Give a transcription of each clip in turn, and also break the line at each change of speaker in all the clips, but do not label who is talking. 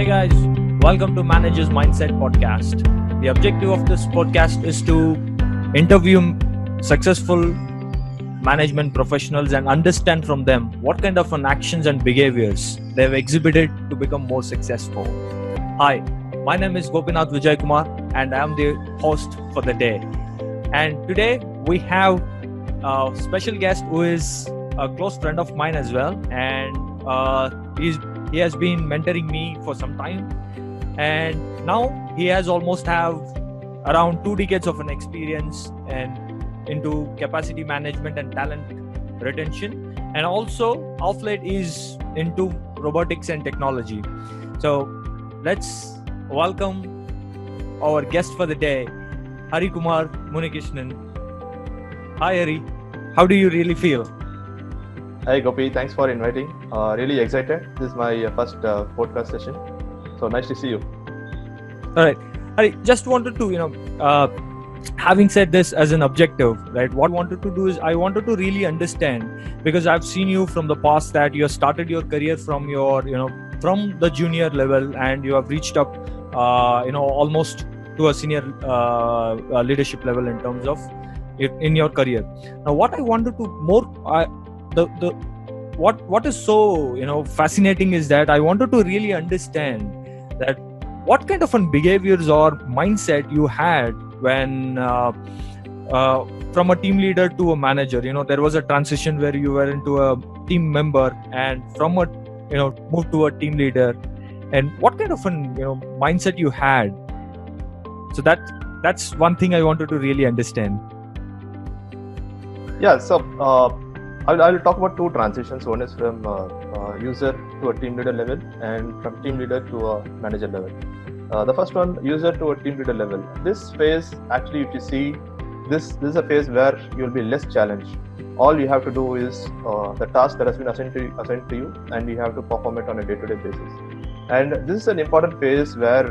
Hey guys, welcome to Managers Mindset Podcast. The objective of this podcast is to interview successful management professionals and understand from them what kind of actions and behaviors they've exhibited to become more successful. Hi, my name is Gopinath Vijay Kumar and I am the host for the day. And today we have a special guest who is a close friend of mine as well, and he has been mentoring me for some time, and now he has almost have around 2 decades of an experience and into capacity management and talent retention, and also of late is into robotics and technology. So let's welcome our guest for the day, Hari Kumar Munikrishnan. Hi Hari, how do you really feel?
Hi Gopi, thanks for inviting. Really excited. This is my first podcast session. So nice to see you.
All right, Hari, just wanted to, having said this as an objective, right? What I wanted to do is I wanted to really understand, because I've seen you from the past that you started your career from your, from the junior level, and you have reached up, almost to a senior leadership level in terms of in your career. Now, what I wanted to what is so fascinating is that I wanted to really understand that what kind of behaviors or mindset you had when from a team leader to a manager. There was a transition where you were into a team member and from a moved to a team leader, and what kind of mindset you had. So that's one thing I wanted to really understand.
Yeah, so I'll talk about two transitions. One is from user to a team leader level, and from team leader to a manager level. The first one, user to a team leader level. This phase, actually, if you see, this is a phase where you'll be less challenged. All you have to do is the task that has been assigned to you, and you have to perform it on a day-to-day basis. And this is an important phase where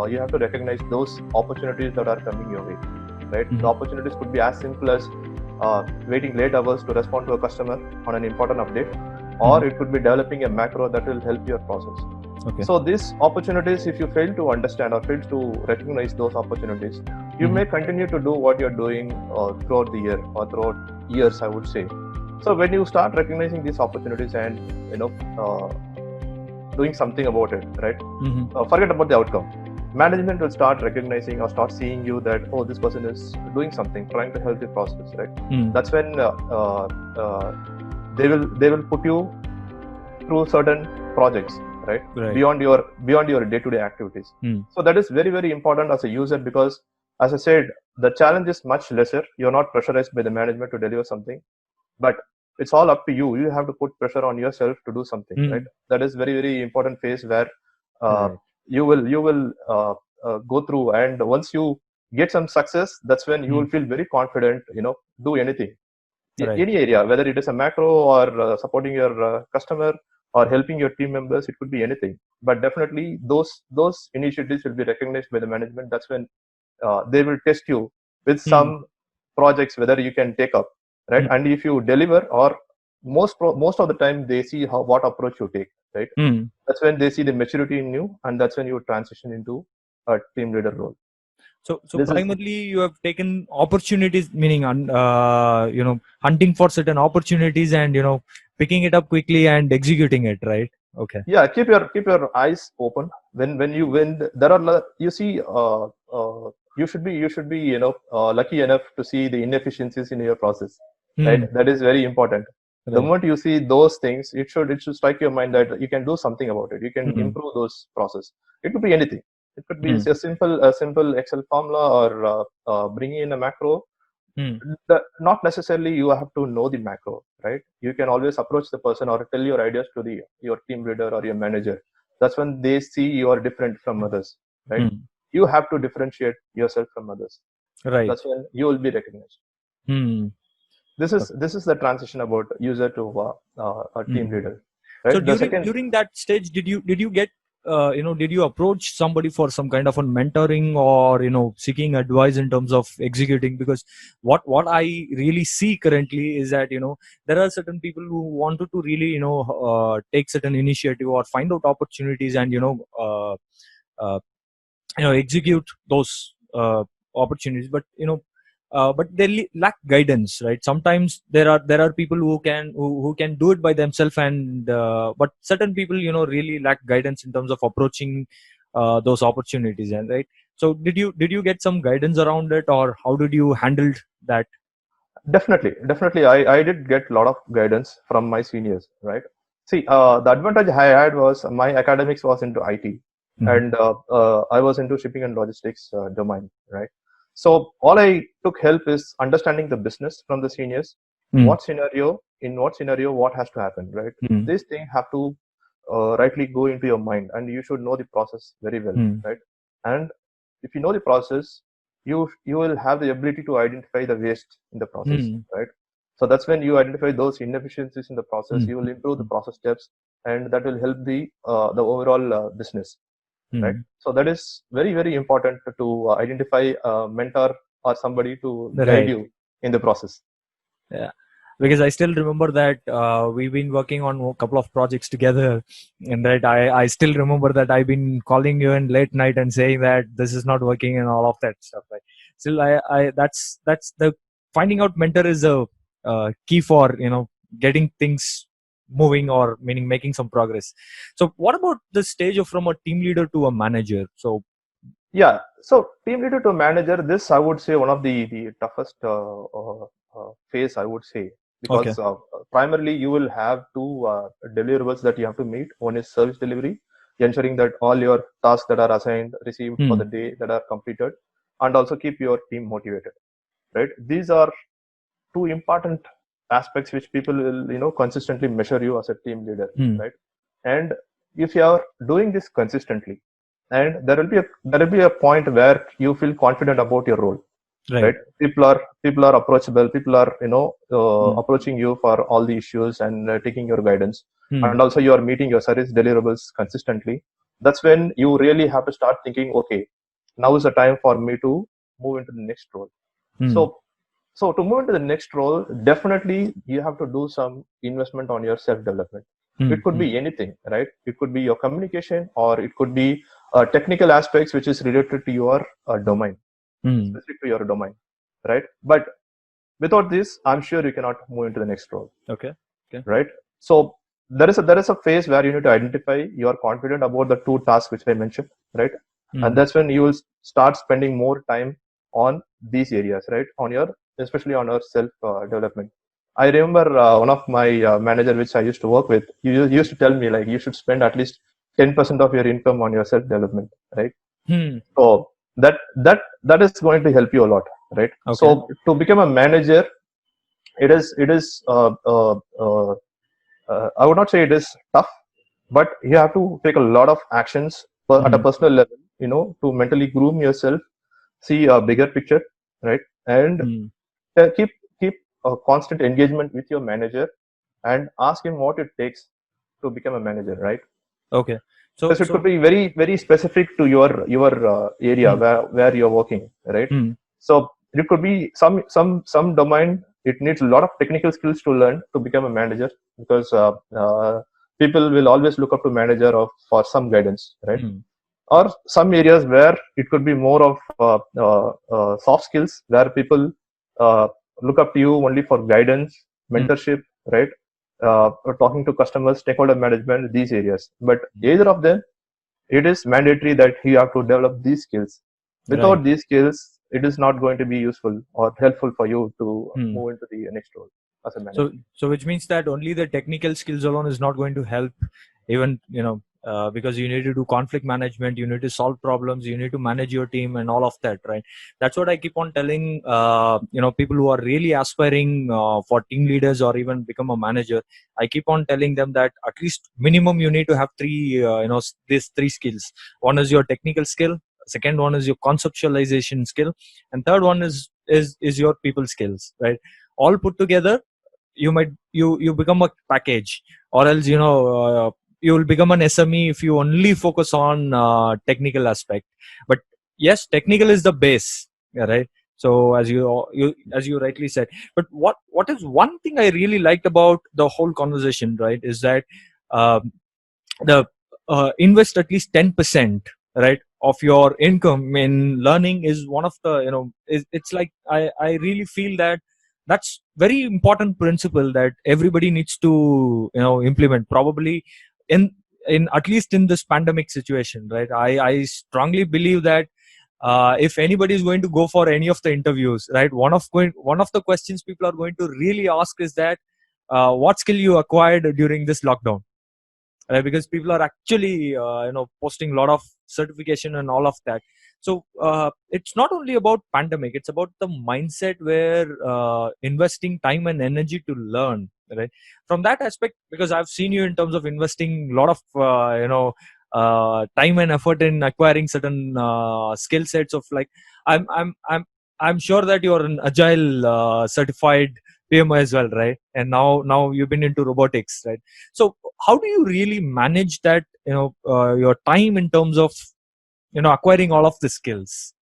you have to recognize those opportunities that are coming your way. Right? Mm-hmm. The opportunities could be as simple as waiting late hours to respond to a customer on an important update, or it could be developing a macro that will help your process. Okay. So these opportunities, if you fail to understand or fail to recognize those opportunities, you may continue to do what you're doing throughout the year or throughout years, I would say. So when you start recognizing these opportunities and doing something about it, right? Forget about the outcome. Management will start recognizing or start seeing you that, oh, this person is doing something, trying to help the process, right? That's when they will put you through certain projects, right? Beyond your day-to-day activities. So that is very, very important as a user, because as I said, the challenge is much lesser. You're not pressurized by the management to deliver something, but it's all up to you. You have to put pressure on yourself to do something, right? That is very, very important phase where you will go through, and once you get some success, that's when you will feel very confident, do anything. Any area, whether it is a macro or supporting your customer or helping your team members, it could be anything. But definitely those initiatives will be recognized by the management. That's when they will test you with some projects, whether you can take up, right? And if you deliver, or most of the time they see what approach you take, right? That's when they see the maturity in you, and that's when you transition into a team leader role.
So primarily you have taken opportunities, meaning hunting for certain opportunities and picking it up quickly and executing it, right? Okay.
Yeah, keep your eyes open when there are, you see, you should be lucky enough to see the inefficiencies in your process, right? That is very important. Right. The moment you see those things, it should strike your mind that you can do something about it. You can improve those process. It could be anything. It could be a simple Excel formula, or bringing in a macro. Not necessarily you have to know the macro, right? You can always approach the person or tell your ideas to your team leader or your manager. That's when they see you are different from others, right? You have to differentiate yourself from others.
Right.
That's when you will be recognized. This is the transition about user to a team leader. Right?
So during that stage, did you get did you approach somebody for some kind of a mentoring, or seeking advice in terms of executing? Because what I really see currently is that there are certain people who wanted to really take certain initiative or find out opportunities and uh, execute those opportunities, but they lack guidance, right? Sometimes there are people who can do it by themselves, and but certain people really lack guidance in terms of approaching those opportunities, and right. So did you get some guidance around it, or how did you handle that?
Definitely. I did get a lot of guidance from my seniors, right? See, the advantage I had was my academics was into IT, and I was into shipping and logistics domain, right? So all I took help is understanding the business from the seniors.
Mm.
In what scenario, what has to happen, right?
Mm.
These things have to rightly go into your mind, and you should know the process very well,
Mm.
right? And if you know the process, you will have the ability to identify the waste in the process,
Mm.
right? So that's when you identify those inefficiencies in the process,
Mm.
you will improve the process steps, and that will help the overall business, right?
Mm.
So that is very, very important to identify a mentor or somebody to guide
Right.
you in the process.
Yeah, because I still remember that we've been working on a couple of projects together, and that I still remember that I've been calling you in late night and saying that this is not working and all of that stuff. Right? Still, I that's the finding out mentor is a key for getting things moving, or meaning making some progress. So, what about the stage of from a team leader to a manager? So,
Yeah. So team leader to manager, this I would say one of the toughest phase, I would say,
okay.
because primarily you will have two deliverables that you have to meet. One is service delivery, ensuring that all your tasks that are assigned, received for the day, that are completed, and also keep your team motivated. Right. These are two important aspects which people will consistently measure you as a team leader, right? And if you are doing this consistently, and there will be a point where you feel confident about your role, right? People are approachable, people are approaching you for all the issues and taking your guidance, and also you are meeting your service deliverables consistently. That's when you really have to start thinking, okay, now is the time for me to move into the next role. So to move into the next role, definitely you have to do some investment on your self-development. It could be anything, right? It could be your communication, or it could be technical aspects which is related to your domain, specific to your domain, right? But without this, I'm sure you cannot move into the next role.
Okay.
Right? So there is a phase where you need to identify you are confident about the two tasks which I mentioned, right? And that's when you will start spending more time on these areas, right? Especially on your self development. I remember one of my manager which I used to work with, you used to tell me like you should spend at least 10% of your income on your self development, right? So that is going to help you a lot, right?
Okay.
So to become a manager, it is I would not say it is tough, but you have to take a lot of actions at a personal level, to mentally groom yourself, see a bigger picture, right? And keep a constant engagement with your manager, and ask him what it takes to become a manager, right?
Okay. So
it could be very, very specific to your area where you're working, right? So it could be some domain. It needs a lot of technical skills to learn to become a manager, because people will always look up to manager for some guidance, right? Or some areas where it could be more of soft skills, where people look up to you only for guidance, mentorship, right? Talking to customers, stakeholder management, these areas. But either of them, it is mandatory that you have to develop these skills. Without these skills, it is not going to be useful or helpful for you to move into the next role as a manager.
So which means that only the technical skills alone is not going to help, even because you need to do conflict management, you need to solve problems, you need to manage your team and all of that, right? That's what I keep on telling people who are really aspiring for team leaders or even become a manager. I keep on telling them that at least minimum you need to have these three skills. One is your technical skill, second one is your conceptualization skill, and third one is your people skills, right? All put together, you become a package, or else you'll become an SME if you only focus on technical aspect. But yes, technical is the base, right? So as you rightly said. But what is one thing I really liked about the whole conversation, right, is that um, the invest at least 10%, right, of your income in learning is one of the, it's like I really feel that that's very important principle that everybody needs to implement, probably in at least in this pandemic situation, right? I strongly believe that if anybody is going to go for any of the interviews, right, one of the questions people are going to really ask is that what skill you acquired during this lockdown, right? Because people are actually posting a lot of certification and all of that. So it's not only about pandemic, it's about the mindset where investing time and energy to learn, right? From that aspect, because I've seen you in terms of investing a lot of time and effort in acquiring certain skill sets of, like, I'm sure that you're an agile certified PMO as well, right? And now you've been into robotics, right? So how do you really manage that, your time in terms of acquiring all of the skills?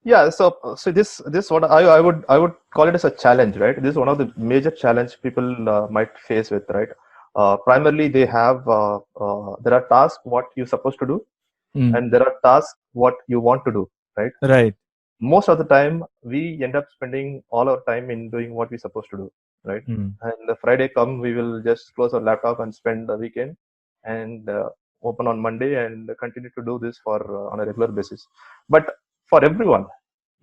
Yeah, so this what I would call it as a challenge, right? This is one of the major challenge people might face with, right? Primarily, they have there are tasks what you're supposed to do, and there are tasks what you want to do, right?
Right.
Most of the time, we end up spending all our time in doing what we're supposed to do, right? And the Friday come, we will just close our laptop and spend the weekend, and open on Monday and continue to do this for on a regular basis. But for everyone,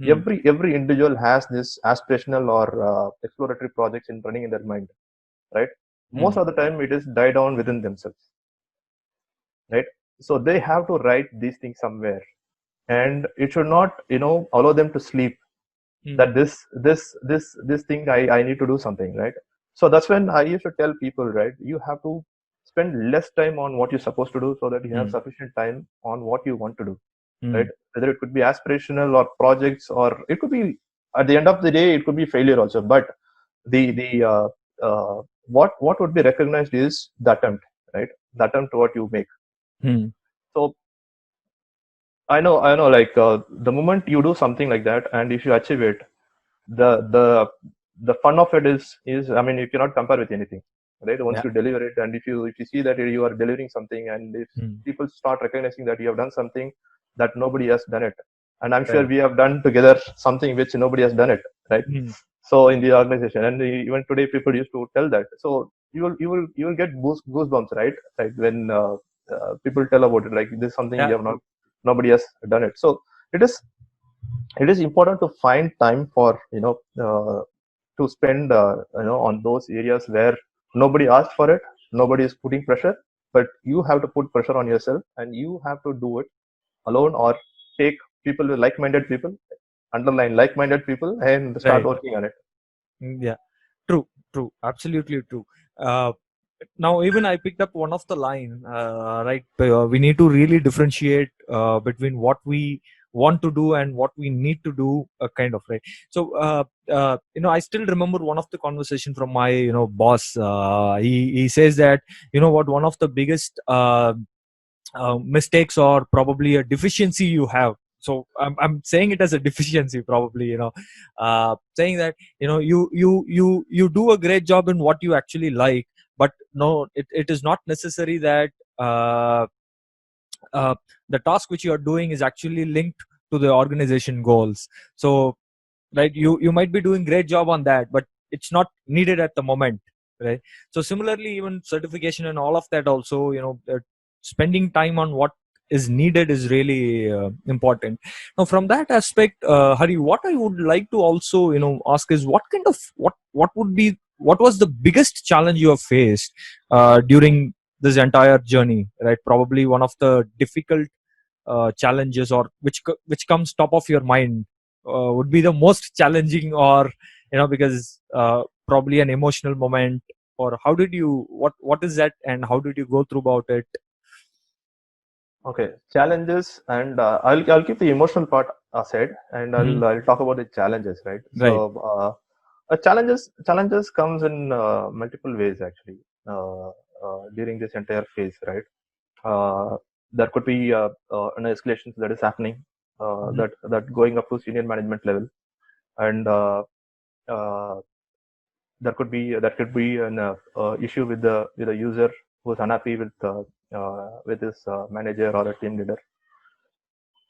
every individual has this aspirational or exploratory projects in running in their mind, right? Most of the time, it is die down within themselves, right? So they have to write these things somewhere, and it should not allow them to sleep, that this thing I need to do something, right? So that's when I used to tell people, right, you have to spend less time on what you're supposed to do so that you have sufficient time on what you want to do, right? Whether it could be aspirational or projects, or it could be, at the end of the day, it could be failure also. But the what would be recognized is the attempt, right? The attempt what you make. So I know, like the moment you do something like that, and if you achieve it, the the the fun of it is, I mean, you cannot compare with anything, right? Once you deliver it, and if you see that you are delivering something, and if people start recognizing that you have done something that nobody has done it, and I'm sure we have done together something which nobody has done it, right? So in the organization, and even today, people used to tell that. So you will get goosebumps, right? Like when people tell about it, like this is something you have not, nobody has done it. So it is important to find time for to spend on those areas where nobody asked for it, nobody is putting pressure, but you have to put pressure on yourself, and you have to do it alone, or take people with like-minded people, underline like-minded people, and start working on it.
Yeah, true, absolutely true. Now even I picked up one of the line, right? We need to really differentiate between what we want to do and what we need to do, kind of, right? So I still remember one of the conversation from my boss. He says that, what, one of the biggest mistakes or probably a deficiency you have. So I'm saying it as a deficiency, probably, saying that you do a great job in what you actually like, but no, it is not necessary that the task which you are doing is actually linked to the organization goals. So, right, you might be doing great job on that, but it's not needed at the moment, right? So similarly, even certification and all of that also, spending time on what is needed is really important. Now from that aspect, Hari, what I would like to also ask is, what kind of what was the biggest challenge you have faced during this entire journey, right? Probably one of the difficult challenges, or which comes top of your mind, would be the most challenging, or because probably an emotional moment, or how did you what is that, and how did you go through about it?
Okay, challenges, and I'll keep the emotional part aside, and I'll talk about the challenges, right? So challenges comes in multiple ways, actually. during this entire phase, right? There could be an escalation that is happening, that going up to senior management level, and uh, there could be an issue with the user who's unhappy with his manager or a team leader.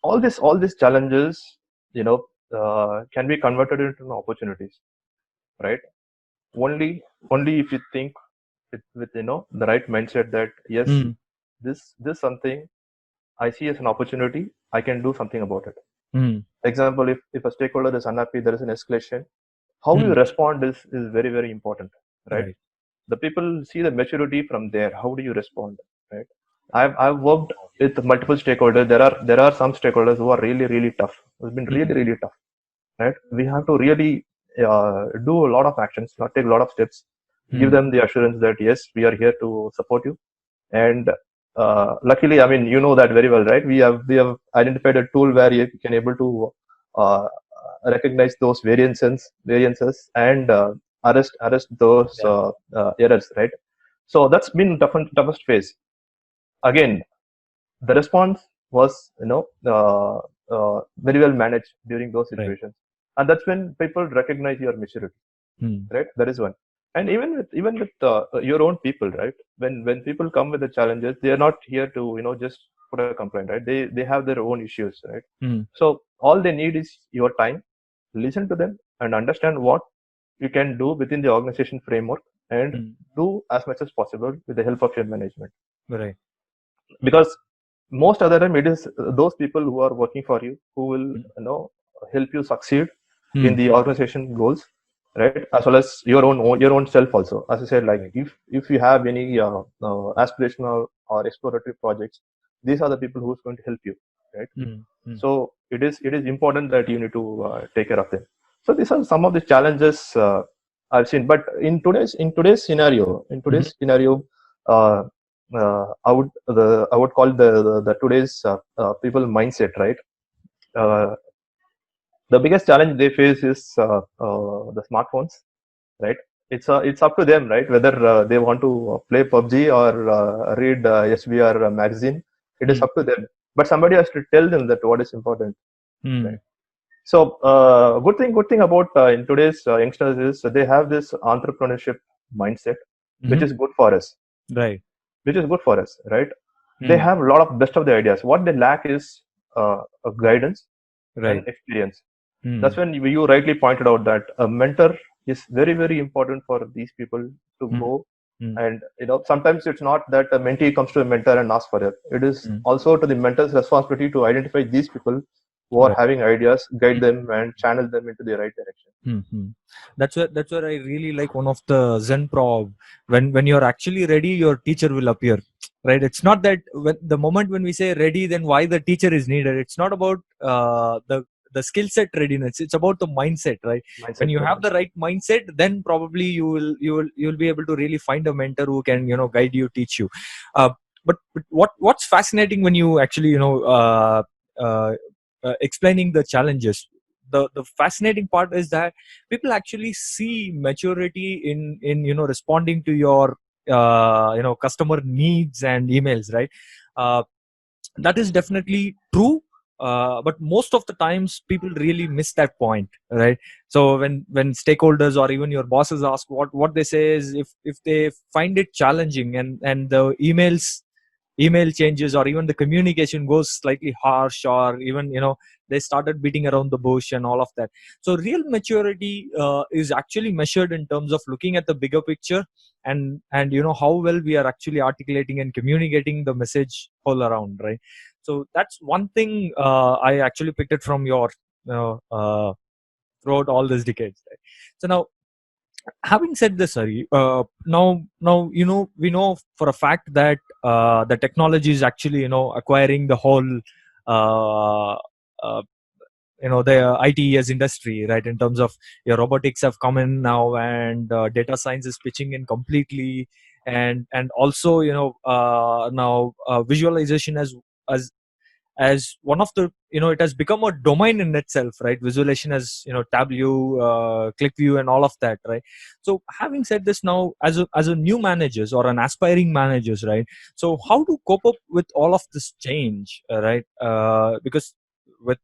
All these challenges, can be converted into opportunities, right? Only if you think with the right mindset that yes, this something I see as an opportunity, I can do something about it. Example, if a stakeholder is unhappy, there is an escalation. How you respond is very, very important, right? The people see the maturity from there. How do you respond, right? I've worked with multiple stakeholders. There are some stakeholders who are really, really tough. It's been really, really tough, right? We have to really do a lot of actions, not take a lot of steps, give them the assurance that yes, we are here to support you. And luckily, I mean, you know that very well, right? We have identified a tool where you can able to recognize those variances and arrest those errors, right? So that's been toughest phase. Again, the response was very well managed during those situations, and that's when people recognize your maturity, right? That is one. And even with your own people, right? When people come with the challenges, they are not here to just put a complaint, right? They have their own issues, right? So all they need is your time. Listen to them and understand what you can do within the organization framework, and do as much as possible with the help of your management,
right?
Because most of the time it is those people who are working for you who will help you succeed in the organization goals, right? As well as your own self also. As I said, like if you have any aspirational or exploratory projects, these are the people who's going to help you, right? So it is important that you need to take care of them. So these are some of the challenges I've seen. But in today's scenario, uh, I would call the today's people mindset, right? The biggest challenge they face is the smartphones, right? It's up to them, right? Whether they want to play PUBG or read SBR magazine, it is up to them. But somebody has to tell them that what is important. Right? So good thing about in today's youngsters is they have this entrepreneurship mindset, which is good for us,
right?
Which is good for us, right? They have a lot of best of the ideas. What they lack is a guidance and experience. That's when you rightly pointed out that a mentor is very, very important for these people to go. And sometimes it's not that a mentee comes to a mentor and asks for it. It is also to the mentor's responsibility to identify these people who are having ideas, guide them and channel them into the right direction.
That's where I really like one of the Zen proverb. When you're actually ready, your teacher will appear. Right? It's not that the moment when we say ready, then why the teacher is needed. It's not about the skill set readiness. It's about the mindset, right? When you have the right mindset, then probably you'll be able to really find a mentor who can guide you, teach you. But what's fascinating when you actually explaining the challenges, the fascinating part is that people actually see maturity in responding to your customer needs and emails, right? That is definitely true. But most of the times people really miss that point, right? So when stakeholders or even your bosses ask, what they say is, if they find it challenging and the email changes or even the communication goes slightly harsh, or even they started beating around the bush and all of that. So real maturity is actually measured in terms of looking at the bigger picture, and how well we are actually articulating and communicating the message all around, right? So that's one thing I actually picked it from your throughout all these decades, right? So now, having said this, Hari, now we know for a fact that the technology is actually acquiring the whole the ITES industry, right? In terms of your robotics have come in now, and data science is pitching in completely, and also now visualization as as one of the, it has become a domain in itself, right? Visualization as, Tableau, ClickView, and all of that, right? So having said this, now as a new managers or an aspiring managers, right? So how to cope up with all of this change, right? Because with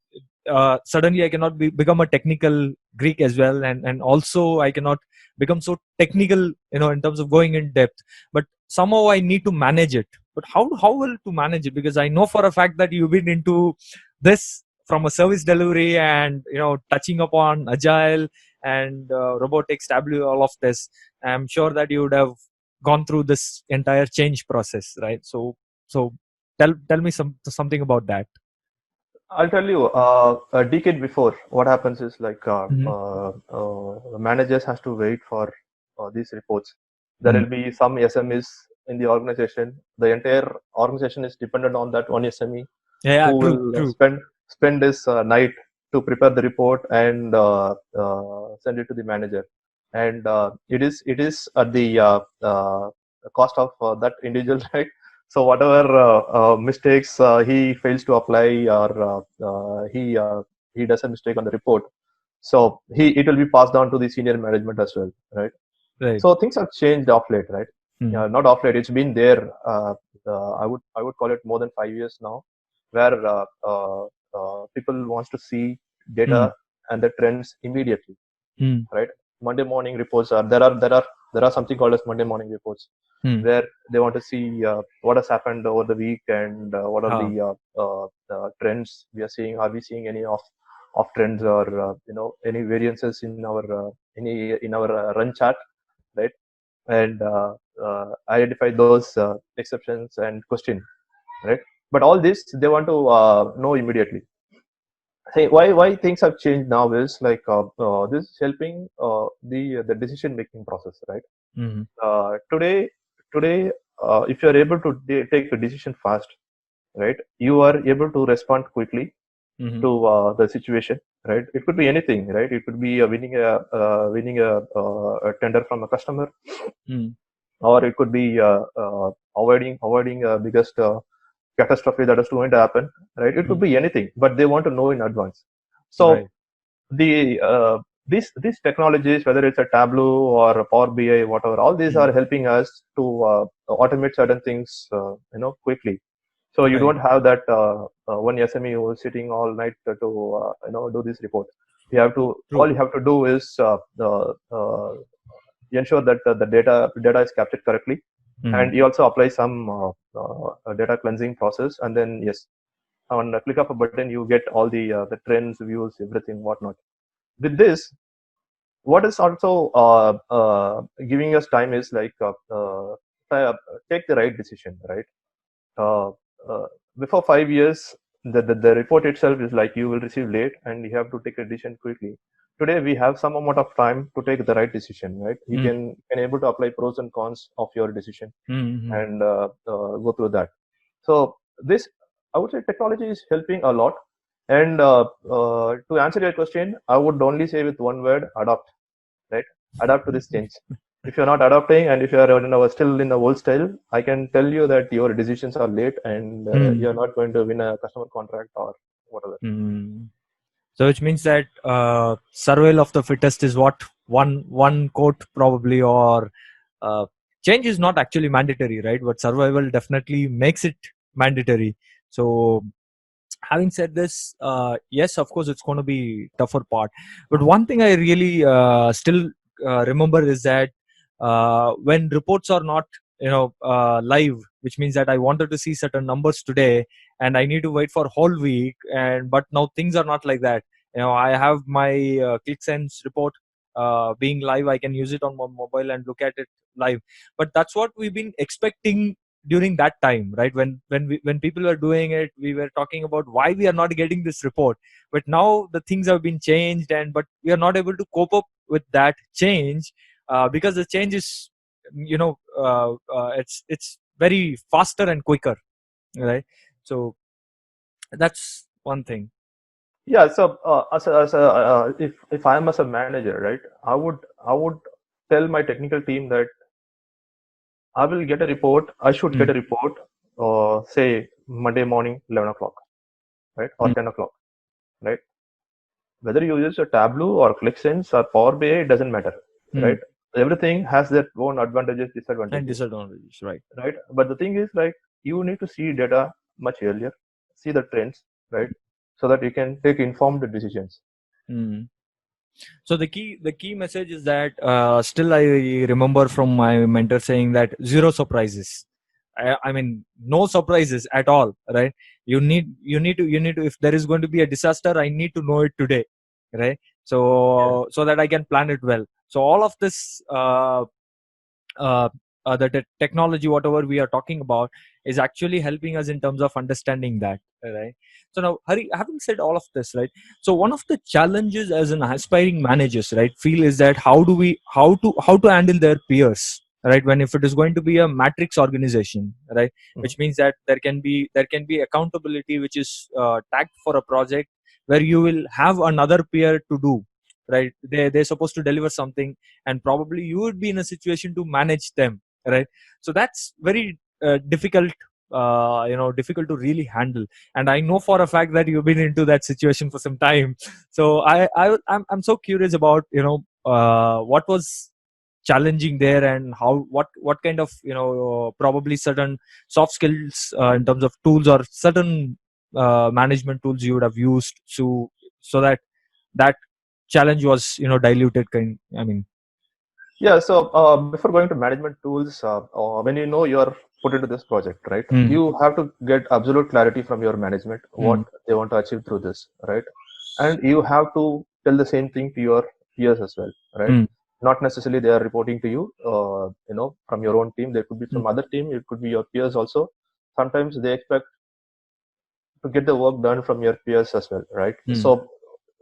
suddenly I cannot become a technical Greek as well, and also I cannot become so technical, in terms of going in depth, but somehow I need to manage it. But how will to manage it? Because I know for a fact that you've been into this from a service delivery, and touching upon agile and robotics, Tableau, all of this. I'm sure that you would have gone through this entire change process, right? So tell me something about that.
I'll tell you, a decade before, what happens is like
Mm-hmm.
managers has to wait for these reports. There
Mm-hmm.
will be some SMEs in the organization. The entire organization is dependent on that one SME
Yeah,
who
true,
will
true.
spend this night to prepare the report and send it to the manager. And it is at the cost of that individual, right? So whatever mistakes he fails to apply, or he does a mistake on the report, so it will be passed on to the senior management as well, right?
Right.
So things have changed off late, right?
Mm-hmm.
Not off late. It's been there. I would call it more than 5 years now, where people wants to see data and the trends immediately,
Mm-hmm.
right? Monday morning reports are there are something called as Monday morning reports,
Mm-hmm.
where they want to see what has happened over the week, and what are
Ah.
the trends we are seeing. Are we seeing any of trends, or any variances in our run chart, right? And identify those exceptions and question, right? But all this they want to know immediately. Hey, why things have changed now is like this is helping the decision making process, right?
Mm-hmm.
Today, if you are able to take a decision fast, right, you are able to respond quickly
Mm-hmm.
to the situation, right? It could be anything, right? It could be winning a tender from a customer,
Mm-hmm.
or it could be avoiding biggest catastrophe that is going to happen, right? It could be anything, but they want to know in advance. So
Right.
the these technologies, whether it's a Tableau or a Power BI, whatever, all these are helping us to automate certain things, quickly. So you
Right.
don't have that one SME who is sitting all night to do this report. You have to
True.
All you have to do is ensure that the data is captured correctly,
Mm-hmm.
and you also apply some data cleansing process, and then yes, on a click of a button you get all the trends, views, everything, whatnot. With this, what is also giving us time is like uh, take the right decision, right? uh, uh, Before 5 years, the report itself is like you will receive late and you have to take a decision quickly. Today we have some amount of time to take the right decision, right? You can able to apply pros and cons of your decision,
Mm-hmm.
and go through that. So this, I would say, technology is helping a lot. And to answer your question, I would only say with one word: adopt. Right? Adapt to this change. If you're not adapting, and if you are still in the old style, I can tell you that your decisions are late, and
Mm-hmm.
you're not going to win a customer contract or whatever.
Mm-hmm. So which means that survival of the fittest is what one quote probably, or uh, change is not actually mandatory, right? But survival definitely makes it mandatory. So having said this, yes, of course, it's going to be tougher part. But one thing I really still remember is that when reports are not, live, which means that I wanted to see certain numbers today, and I need to wait for whole week. And but now things are not like that. I have my ClickSense report being live. I can use it on my mobile and look at it live. But that's what we've been expecting during that time, right? When people were doing it, we were talking about why we are not getting this report. But now the things have been changed, and but we are not able to cope up with that change, because the change is, it's very faster and quicker, right? So that's one thing.
Yeah. So if I am as a manager, right, I would tell my technical team that I will get a report. I should get
Mm,
a report, say Monday morning, 11 o'clock. right, or 10 o'clock, right? Whether you use a Tableau or ClickSense or Power BI, it doesn't matter, right? Everything has their own advantages, disadvantages.
And disadvantages, right?
Right. But the thing is, like, you need to see data much earlier, see the trends, right, so that you can take informed decisions.
So the key message is that still I remember from my mentor saying that zero surprises. I mean, no surprises at all, right? You need to, if there is going to be a disaster, I need to know it today, right? So so that I can plan it well. So all of this the technology, whatever we are talking about, is actually helping us in terms of understanding that, right? So now, Hari, having said all of this, right, so one of the challenges as an aspiring managers, right, feel is that how to handle their peers, right, when if it is going to be a matrix organization, right, which means that there can be accountability which is tagged for a project where you will have another peer to do, right? They're supposed to deliver something, and probably you would be in a situation to manage them, right? So that's very difficult, difficult to really handle. And I know for a fact that you've been into that situation for some time. So I'm so curious about, what was challenging there, and what kind of, probably certain soft skills in terms of tools or certain management tools you would have used so that that challenge was, diluted,
Yeah. So before going to management tools, when you know you're put into this project, right, you have to get absolute clarity from your management what they want to achieve through this, right? And you have to tell the same thing to your peers as well, right? Not necessarily they are reporting to you, from your own team. There could be some other team. It could be your peers also. Sometimes they expect to get the work done from your peers as well, right? So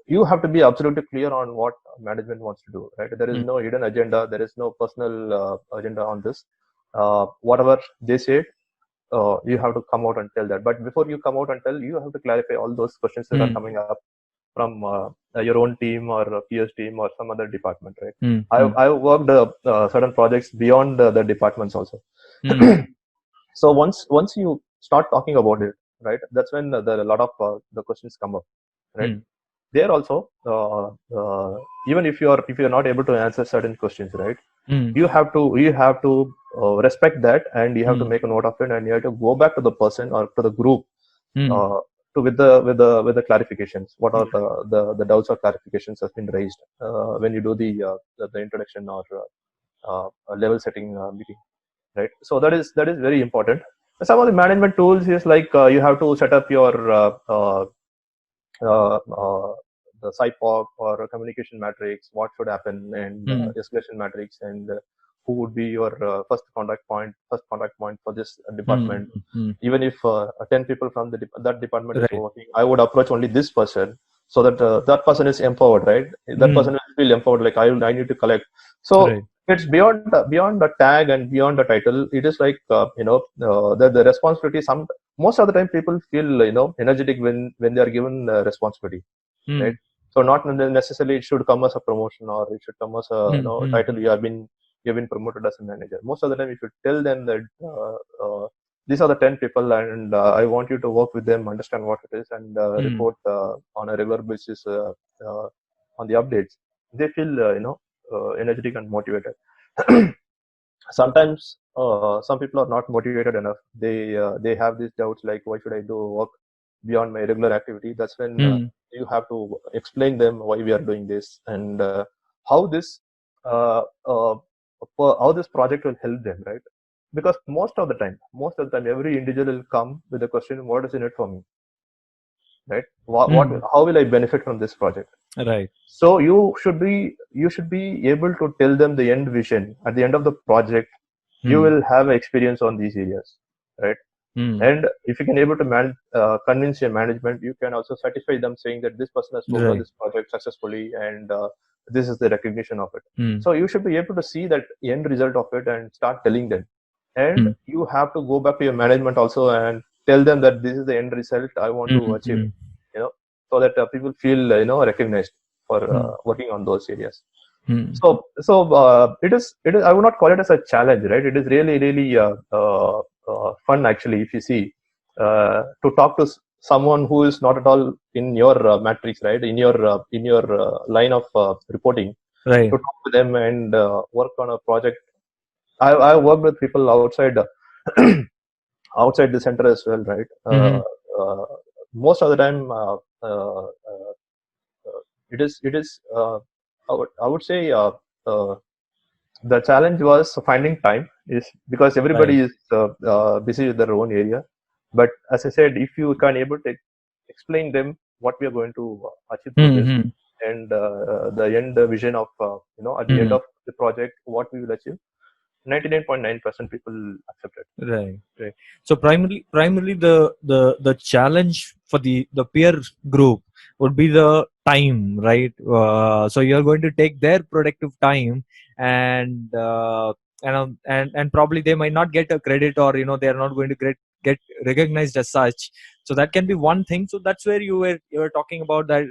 you have to be absolutely clear on what management wants to do, right? There is no hidden agenda. There is no personal agenda on this. Whatever they say, you have to come out and tell that. But before you come out and tell, you have to clarify all those questions that are coming up from your own team or a peers team or some other department, right? I've worked certain projects beyond the departments also. So once you start talking about it, right, that's when a lot of the questions come up, right? There also, even if you're not able to answer certain questions, right, you have to respect that, and you have to make a note of it, and you have to go back to the person or to the group with the clarifications. What are the doubts or clarifications has been raised when you do the introduction or level setting meeting, right? So that is very important. Some of the management tools is like you have to set up your the SIPOC or a communication matrix, what should happen, and escalation matrix, and who would be your first contact point for this department. Even if 10 people from that department is working, I would approach only this person, so that that person is empowered, right? That person will feel empowered, like I need to collect. So it's beyond the tag and beyond the title. It is like the responsibility. Most of the time people feel energetic when they are given responsibility, right? So not necessarily it should come as a promotion, or it should come as a title. You have been promoted as a manager. Most of the time, if you tell them that these are the 10 people, and I want you to work with them, understand what it is, and report on a regular basis on the updates, they feel energetic and motivated. Sometimes some people are not motivated enough. They have these doubts like, why should I do work beyond my regular activity? That's when you have to explain them why we are doing this, and how this project will help them, right? Because most of the time every individual will come with the question, what is in it for me, right? How will I benefit from this project,
right? So
you should be able to tell them the end vision. At the end of the project, you will have experience on these areas, right? And if you can able to convince your management, you can also satisfy them, saying that this person has worked on this project successfully, and this is the recognition of it. So you should be able to see that end result of it and start telling them. And you have to go back to your management also and tell them that this is the end result I want to achieve, so that people feel recognized for working on those areas. So it is I would not call it as a challenge, right? It is really fun, actually, if you see, to talk to someone who is not at all in your matrix, right? In your line of reporting,
Right.
to talk to them and work on a project. I worked with people outside outside the center as well, right? Uh, Most of the time, it is. I would say the challenge was finding time, is because everybody
Right.
is busy with their own area. But as I said, if you can able to explain them what we are going to achieve through this,
Mm-hmm.
and the end vision of at the end
Mm-hmm.
of the project what we will achieve, 99.9% people accept it.
Right, right. So primarily the challenge for the peer group would be the time, right? So you're going to take their productive time, and and probably they might not get a credit, or they are not going to get recognized as such. So that can be one thing. So that's where you were talking about that.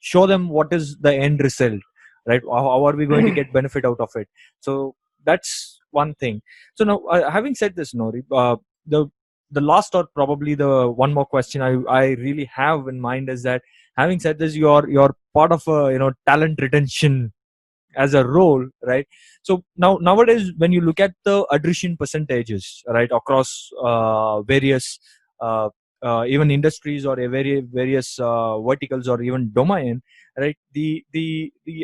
Show them what is the end result, right? How are we going to get benefit out of it? So that's one thing. So now, having said this, Nori, the last, or probably the one more question I really have in mind is that, having said this, you're part of a talent retention as a role, right? So nowadays, when you look at the attrition percentages, right, across various uh, even industries, or various verticals, or even domain, right, the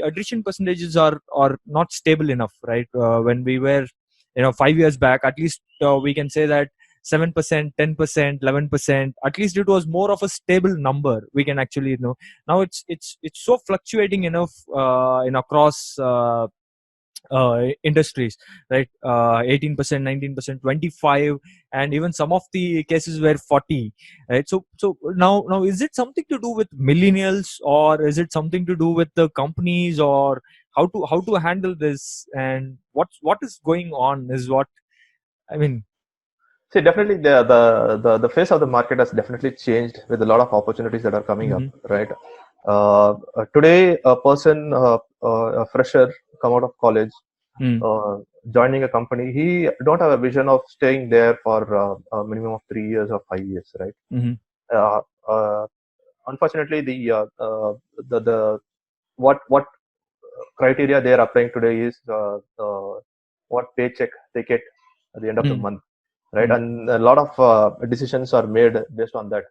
attrition percentages are not stable enough, right? When we were 5 years back, at least we can say that 7%, 10%, 11%, at least it was more of a stable number. We can actually now it's so fluctuating enough in across industries, right? 18%, 19%, 25, and even some of the cases were 40, right? So now is it something to do with millennials, or is it something to do with the companies, or how to handle this, and what is going on, is what I mean.
See, definitely the face of the market has definitely changed with a lot of opportunities that are coming up,
Mm-hmm.
right? Today, a person, a fresher, come out of college,
Mm.
uh, joining a company, he don't have a vision of staying there for a minimum of 3 years or 5 years, right?
Mm-hmm.
Uh, uh, Unfortunately, the what criteria they are applying today is what paycheck they get at the end of the
Mm.
month, right?
Mm.
And a lot of decisions are made based on that.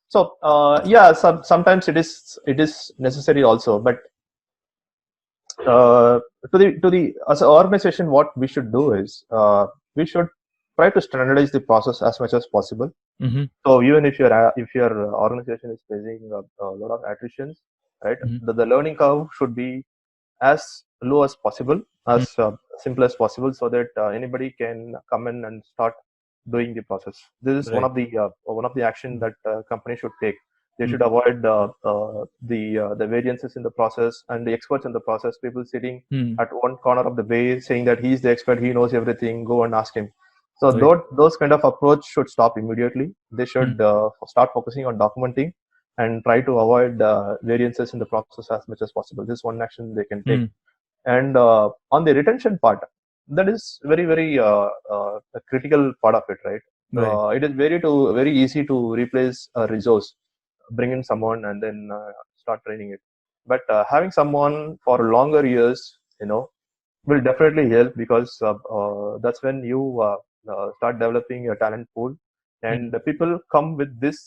So yeah, sometimes it is necessary also, but to the as an organization, what we should do is we should try to standardize the process as much as possible.
Mm-hmm.
So even if your organization is facing a lot of attritions, right,
Mm-hmm.
the learning curve should be as low as possible, as simple as possible, so that anybody can come in and start doing the process. This is one
Right.
of the action that company should take. They
Mm.
should avoid the variances in the process and the experts in the process. People sitting
Mm.
at one corner of the bay saying that he's the expert, he knows everything. Go and ask him. So
Right.
those kind of approach should stop immediately. They
Mm.
should start focusing on documenting and try to avoid variances in the process as much as possible. This is one action they can take.
Mm.
And on the retention part, that is very very a critical part of it, right?
Right.
It is very easy to replace a resource, bring in someone and then start training it. But having someone for longer years, will definitely help, because that's when you start developing your talent pool,
Mm.
and the people come with this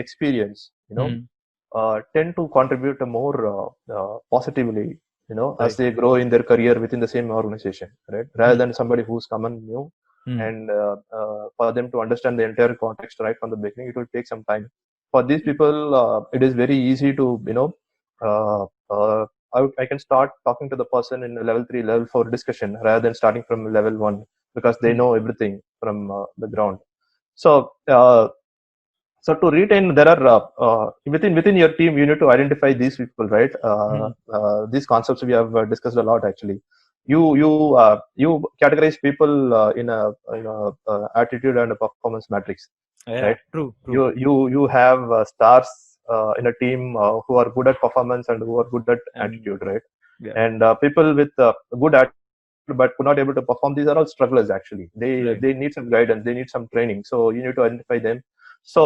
experience,
Mm.
tend to contribute more positively, as
Right.
they grow in their career within the same organization, right? Rather
Mm.
than somebody who's come in new,
Mm.
and for them to understand the entire context right from the beginning, it will take some time. For these people, it is very easy to, uh, uh, I can start talking to the person in level 3, level 4 discussion, rather than starting from level 1, because they
Mm.
know everything from the ground. So so to retain, there are within your team, you need to identify these people, right?
Mm.
These concepts we have discussed a lot actually. You categorize people in a attitude and a performance matrix,
Yeah.
right?
True. True.
You have stars in a team who are good at performance and who are good at
And
attitude, right?
yeah.
And people with good attitude but could not able to perform, these are all strugglers actually. they
Right.
they need some guidance, they need some training, so you need to identify them. So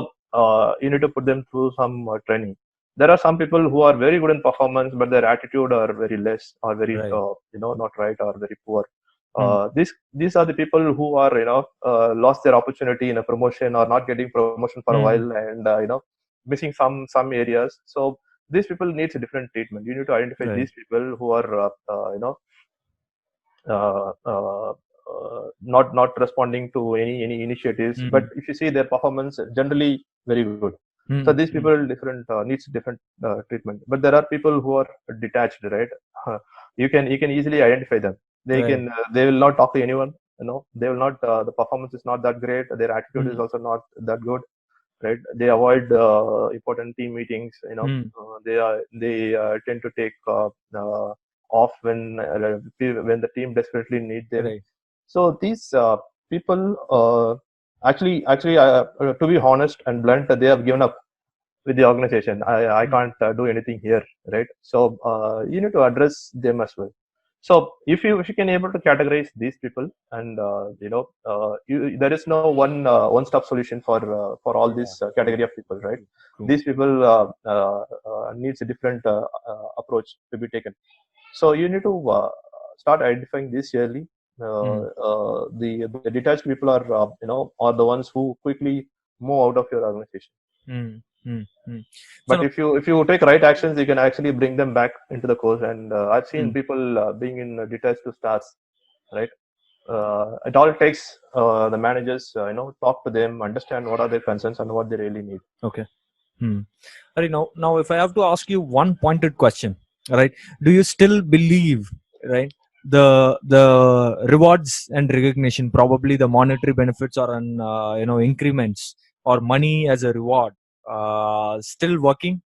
you need to put them through some training. There are some people who are very good in performance, but their attitude are very less, or very not right, or very poor. These are the people who are lost their opportunity in a promotion, or not getting promotion for a while, and missing some areas. So these people needs a different treatment. You need to identify these people who are not responding to any initiatives, but if you see their performance generally very good. So these people needs different treatment. But there are people who are detached, right? You can easily identify them. They will not talk to anyone. They will not. The performance is not that great. Their attitude is also not that good, right? They avoid important team meetings. They tend to take off when the team desperately need them. So these people actually, to be honest and blunt, they have given up with the organization. I can't do anything here, right? So you need to address them as well. So if you can able to categorize these people, and there is no one-stop solution for all this category of people, right? These people needs a different approach to be taken. So you need to start identifying this yearly. The detached people are are the ones who quickly move out of your organization. But if you take right actions, you can actually bring them back into the course. And I've seen people being in detached to stars, right? It all takes the managers, talk to them, understand what are their concerns and what they really need.
Okay. Now, if I have to ask you one pointed question, right? Do you still believe, right, the rewards and recognition, probably the monetary benefits or increments or money as a reward, still working?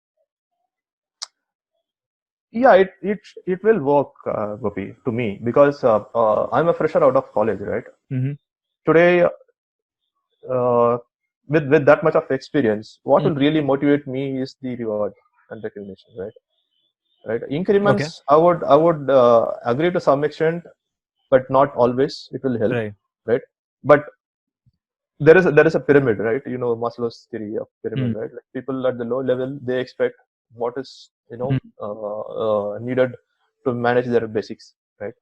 Yeah, it will work, Gopi, to me, because I'm a fresher out of college, right? Today, with that much of experience, what will really motivate me is the reward and recognition, right? Increments, I would agree to some extent, but not always. It will help, right? But there is a pyramid, right? Maslow's theory of pyramid, right? Like people at the low level, they expect what is needed to manage their basics, right?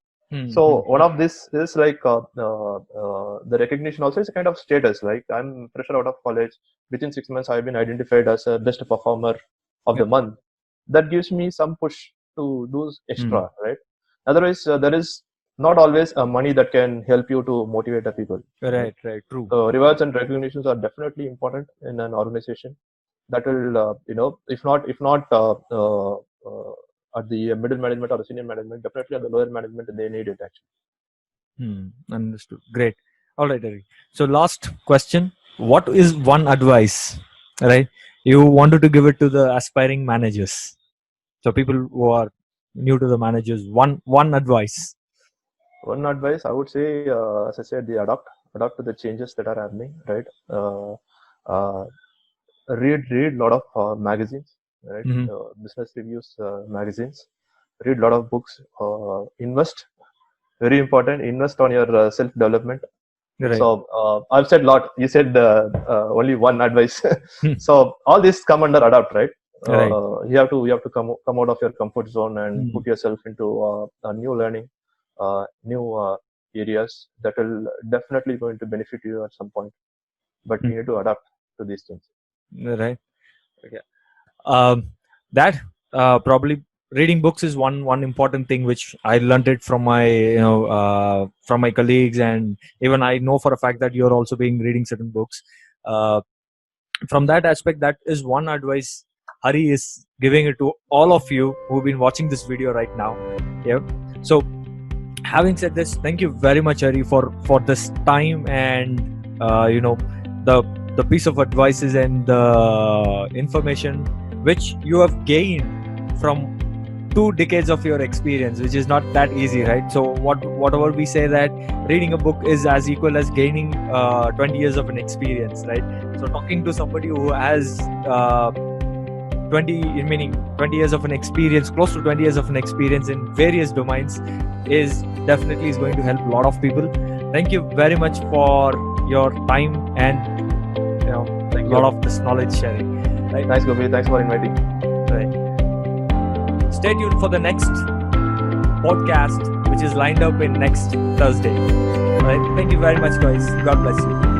So one of this is like the recognition also is a kind of status. Like I'm fresher out of college. Within 6 months, I've been identified as a best performer of the month. That gives me some push to do extra, right? Otherwise, there is not always money that can help you to motivate the people.
Right, true.
Rewards and recognitions are definitely important in an organization. That will, if not at the middle management or the senior management, definitely at the lower management, they need it actually.
Understood. Great. All right, Eric. So last question: what is one advice, right, you wanted to give it to the aspiring managers? So people who are new to the managers, one advice.
One advice I would say, as I said, they adapt to the changes that are happening, right? Read a lot of magazines, right? Business reviews, magazines. Read a lot of books. Invest, very important. Invest on your self development. Right. So I've said a lot. You said only one advice. So all this come under adapt, right? You have to come out of your comfort zone and put yourself into a new learning, new areas that will definitely going to benefit you at some point. But you need to adapt to these things.
Right. Okay. That probably reading books is one important thing which I learned it from my from my colleagues, and even I know for a fact that you're also being reading certain books. From that aspect, that is one advice Hari is giving it to all of you who've been watching this video right now. Yeah. So having said this, thank you very much, Hari, for this time and the piece of advices and the information which you have gained from 2 decades of your experience, which is not that easy, right? So whatever we say, that reading a book is as equal as gaining 20 years of an experience, right? So talking to somebody who has 20 years of an experience, close to 20 years of an experience in various domains, is going to help a lot of people. Thank you very much for your time, and thank
Thank
lot
you.
of this knowledge sharing. Right?
Thanks, Gopi. Thanks for inviting.
Right. Stay tuned for the next podcast, which is lined up in next Thursday. Right. Thank you very much, guys. God bless you.